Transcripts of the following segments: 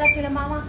pala sila mama.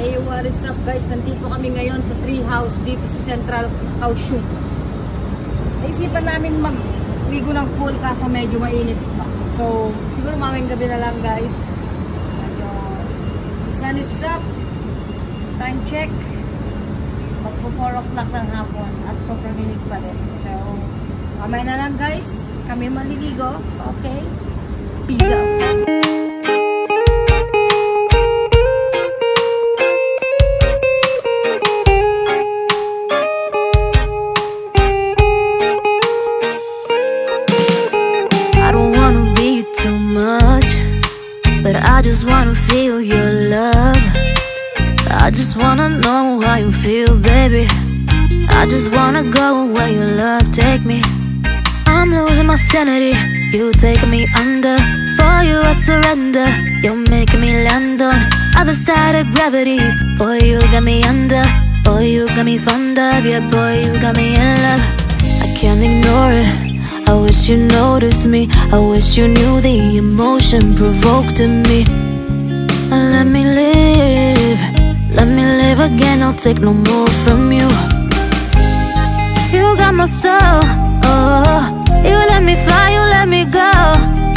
Hey, what is up guys? Nandito kami ngayon sa tree house dito sa Central Kaohsiung. Naisipan namin mag-ligo ng pool kaso medyo mainit pa. So, siguro mamayang gabi na lang guys. The sun is up. Time check. Magpo 4 o'clock ng hapon at sobrang init pa rin. So, mamaya na lang guys. Kami maliligo. Okay? Peace out. I just wanna feel your love. I just wanna know how you feel, baby. I just wanna go where your love take me. I'm losing my sanity, you taking me under. For you I surrender, you're making me land on other side of gravity. Boy, you got me under. Boy, you got me fond of. Yeah, boy, you got me in love. I can't ignore it. I wish you noticed me. I wish you knew the emotion provoked in me. Let me live again. I'll take no more from you. You got my soul. Oh, you let me fly, you let me go.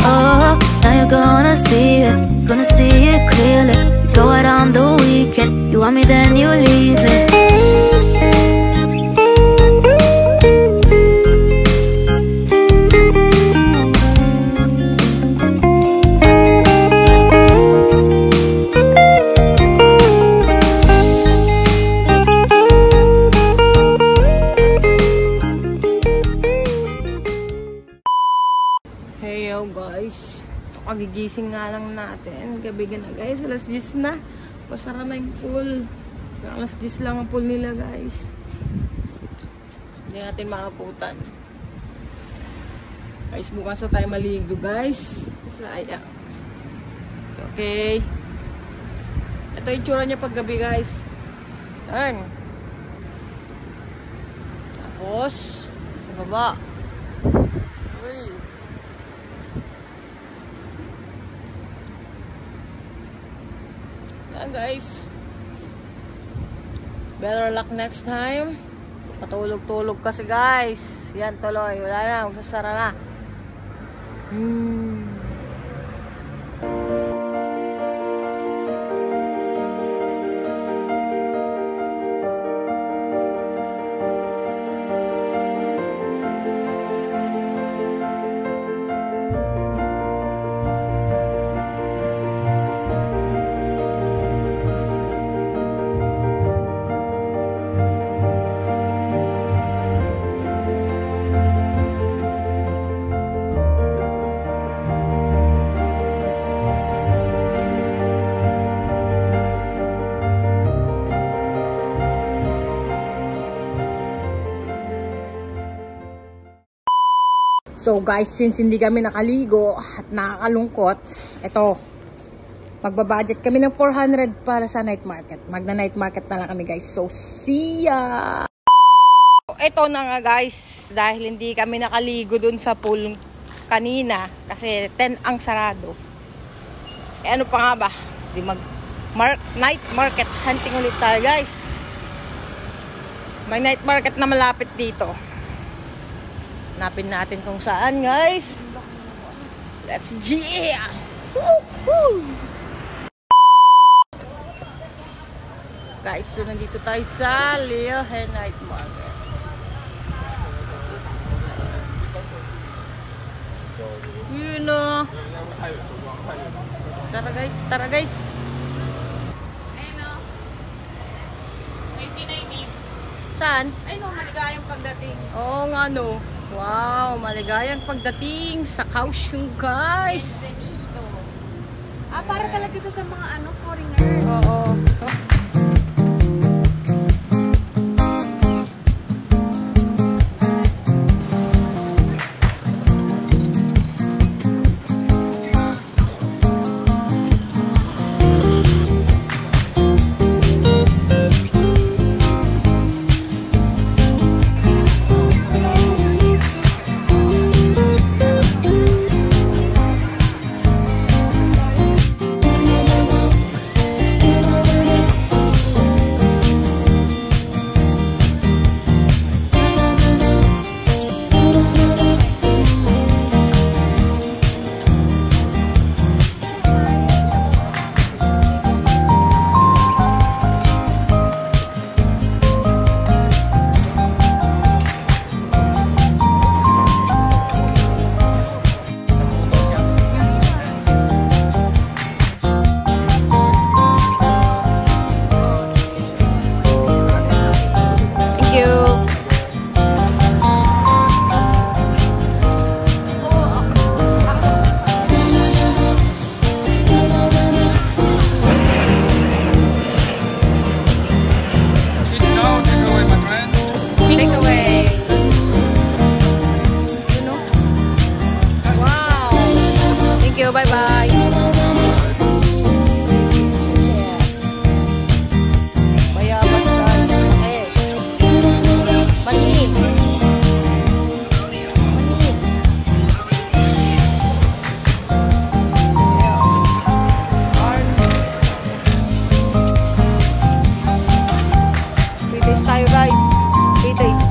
Oh, now you're gonna see it clearly. You go out on the weekend. You want me, then you leave me. Heyo guys, kagigising nga lang natin. Gabi na guys, alas 10 na. Pasara na yung pool. Alas 10 lang ang pool nila guys. Hindi natin maaputan. Guys, bukas na tayo maligo guys. Sayang. It's okay. Ito yung tsura niya pag gabi guys. Yan. Tapos, sa baba. Guys, better luck next time. Patulog-tulog kasi guys. Yan tuloy, wala na, magsasara na. So guys, since hindi kami nakaligo at nakakalungkot, ito, magbabudget kami ng 400 para sa night market. Magna-night market na lang kami guys. So, see ya! Ito na nga guys, dahil hindi kami nakaligo dun sa pool kanina, kasi 10 ang sarado. Eh ano pa nga ba? Di night market hunting ulit tayo guys. May night market na malapit dito. Hanapin natin kung saan guys. Let's G! Guys, so nandito tayo sa Leohe Night Market. Yun o. Tara guys, tara guys. Ayun o. 1990. Saan? Ayun o, maligayang pagdating. Oo nga no. Wow, maligayang pagdating sa Kaohsiung guys. Benito. Para talaga ito sa mga foreigners. Oo. Bye-bye. Bayabas guys. Okay. Manin. Manin. Three days tayo guys. 3 days.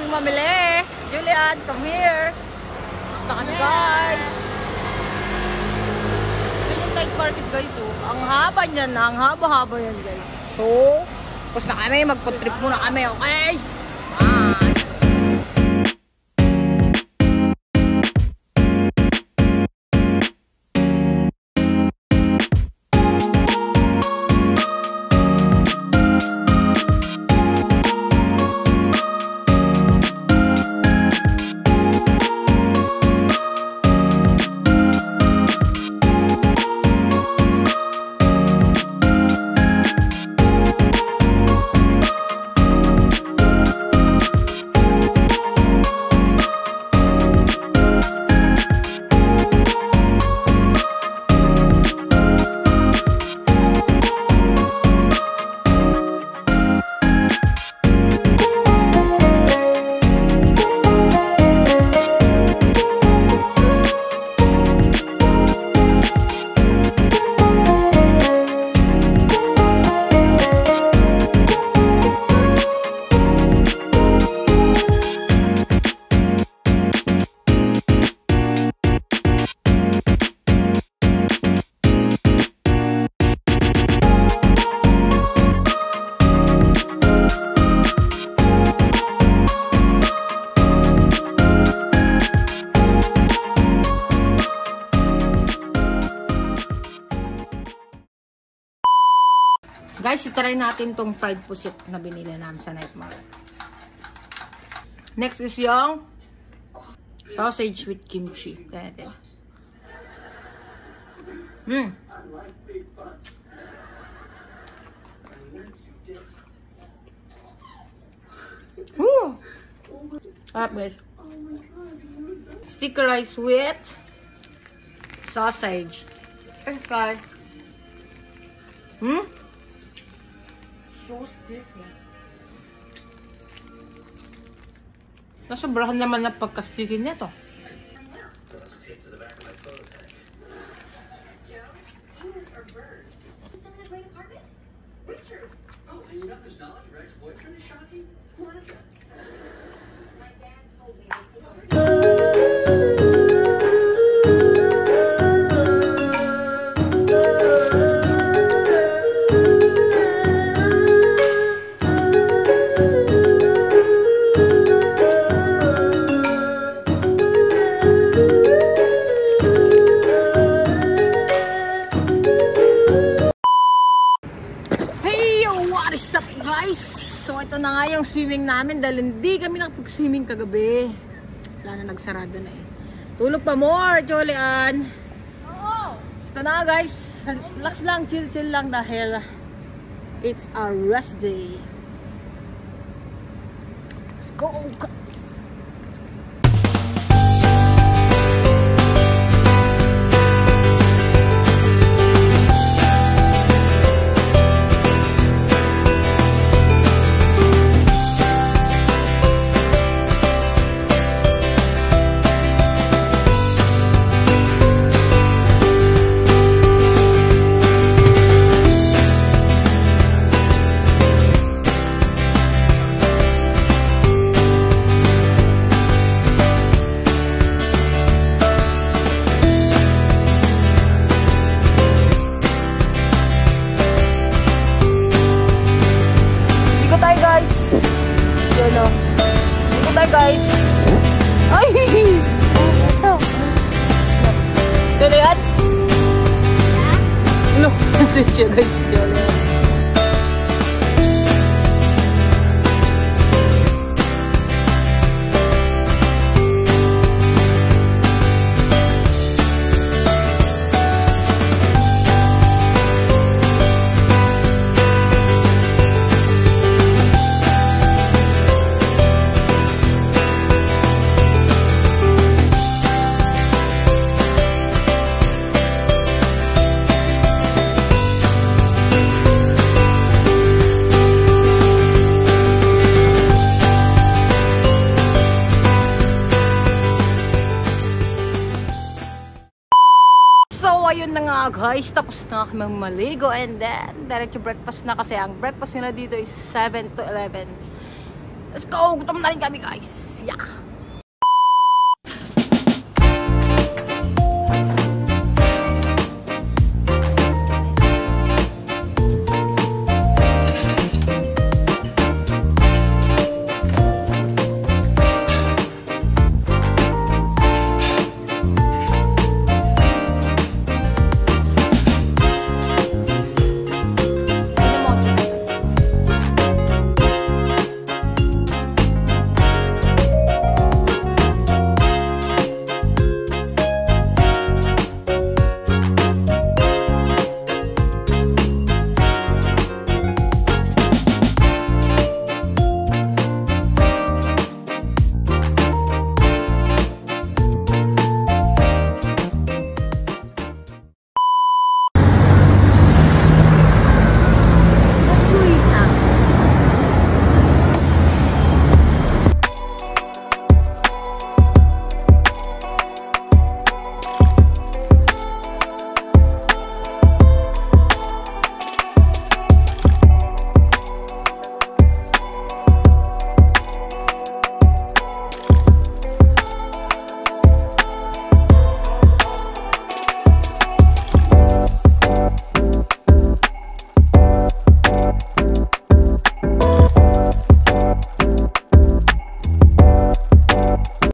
Mamili. Julian, come here. Basta ka na guys. Yun yung night market guys. Oh. Ang haba niyan. Ang haba-haba yan guys. So, tapos na kami. Magpo-trip muna kami. Okay? Bye. Guys, itry natin tong fried pusit na binili namin sa night market. Next is yung sausage with kimchi. Kaya natin. Woo! Sarap guys. Sticky rice with sausage. It's fried. So sticky. Nasobrahan naman na pagka-sticky nito. So, ito na nga yung swimming namin dahil hindi kami nakapag-swimming kagabi. Wala na, nagsarado na eh. Tulog pa more, Julian. Oo! So, ito na nga guys. Relax lang, chill lang dahil it's our rest day. Let's go, guys! Guys, ay, ito. Julian? No, si Julian. Ayun na nga guys, tapos na kami maligo and then diretso breakfast na kasi ang breakfast nila dito is 7 to 11. Let's go! Gutom na rin kami guys! Yeah!